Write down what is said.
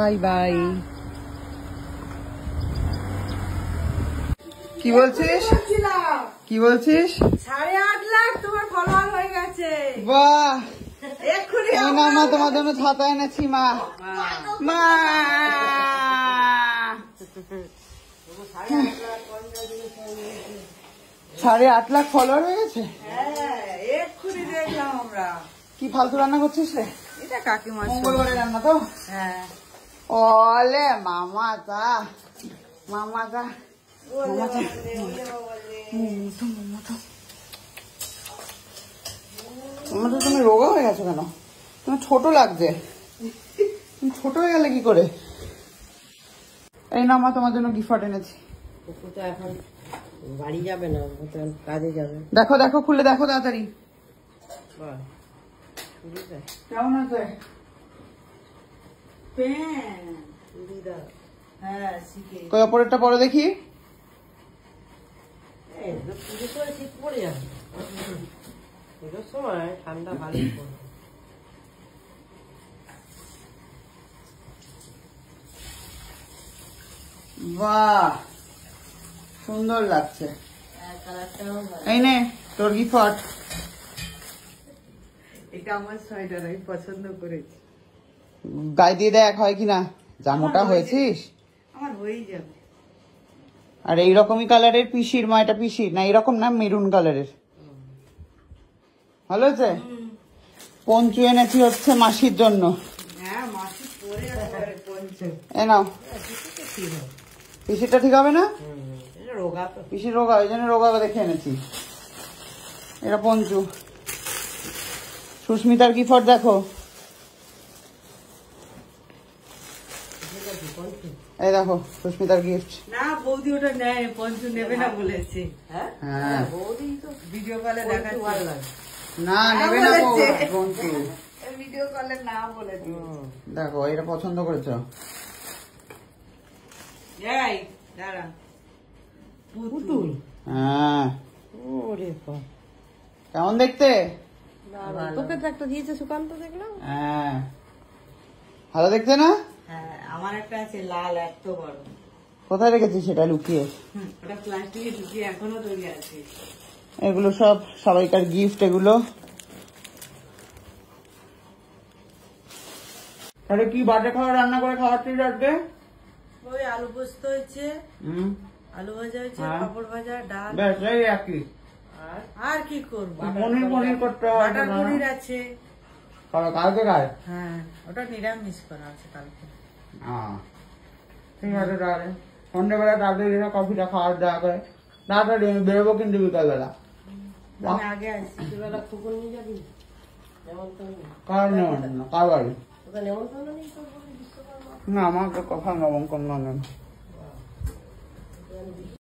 Bye bye. কি বলছিস? কি বলছিস? 8.5 লাখ তোমার ফলোয়ার হয়ে গেছে। বাহ, এক্ষুনি এই নাও মা, তোমার জন্য ছাতা এনেছি মা। মা 8.5 লাখ ফলোয়ার হয়ে গেছে। হ্যাঁ, এক্ষুনি দেখলাম আমরা। কি ফালতু রান্না করছিস রে? এটা কাকিমার মঙ্গলবারে রান্না তো? হ্যাঁ, ওলে মামা তা মামা তা তুমি রোগা হয়ে গেছো কেন? তোমার ছোট লাগছে। তুমি ছোট হয়ে গেলে কি করে? এই না মা, তোমার জন্য গিফট এনেছি। এখন বাড়ি যাবে না, কাজে যাবে। দেখো দেখো, খুলে দেখো তাড়াতাড়ি। কেমন আছে? হ্যাঁ, শিখে কই অপরেরটা পরে দেখি। পুজো করে শীত পড়ে যাবে, পুজোর সময় ঠান্ডা ভালোই পড়বে। বাহ, সুন্দর লাগছে। এই নে তোর গিফট। এটা আমার সোয়েটার, আমি পছন্দ করেছি। গায়ে দিয়ে দেখ হয় কিনা, যা মোটা হয়েছিস। আমার হয়েই যাবে। আর এইরকমই কালারের পিসির মা, এটা পিসির না, এরকম না, মেরুন কালারের। ভালো হয়েছে। পঞ্চু এনেছি হচ্ছে মাসির জন্য। হ্যাঁ, মাসি পরে পঞ্চু। এ নাও। পিসিটা ঠিক হবে না? রোগা তো, পিসির রোগা, ওই জন্য রোগা দেখে এনেছি। এটা পঞ্চু। সুস্মিতার গিফট দেখো। এই দেখো সুস্মিতার গিফট। না বৌদি ওটা নেয়, পঞ্চু নেবে না বলেছে। হ্যাঁ, বৌদি তো ভিডিও কলে দেখাচ্ছে ভালো লাগে। না নেবে না পঞ্চু, ভিডিও কলে না বলেছে। দেখো এটা পছন্দ করেছ। এই দাঁড়া, পুতুল। হ্যাঁ, ওরে কেমন দেখতে? তোকে তো একটা দিয়েছে সুকান্ত, দেখলাম। হ্যাঁ, ভালো দেখতে না? হ্যাঁ, আমার একটা আছে লাল, এত বড়। কোথায় রেখেছিস সেটা লুকিয়ে? ওটা প্লাস্টিকে ঢুকিয়ে এখনো তৈরি আছে। এগুলো সব সবাইকার গিফট এগুলো। তাহলে কি বাজে খাবার রান্না করে খাওয়াচ্ছিস আজকে? ওই আলু পোস্ত হয়েছে, আলু ভাজা হয়েছে, পাপড় ভাজা, ডাল। বেশ, এই একই। আর কি করবো? পনির করতে হবে। বাটার পনির আছে। কালকে খায়? হ্যাঁ, ওটা নিরামিষ করা আছে কালকে। ঠিক আছে, তাহলে সন্ধ্যেবেলা তাড়াতাড়ি কফিটা খাওয়ার দেওয়া করে তাড়াতাড়ি আমি বেরোবো, কিন্তু বিকালবেলা। আমি আগে আসছি, বিকালবেলা কুকুর নিয়ে যাবি? কার নেমন্তন্ন? কার বাড়ি? ওটা নেমন্তন্ন নেই তো, বলি বিশ্বকর্মা। না, আমার তো কথা নবঙ্কন নেই।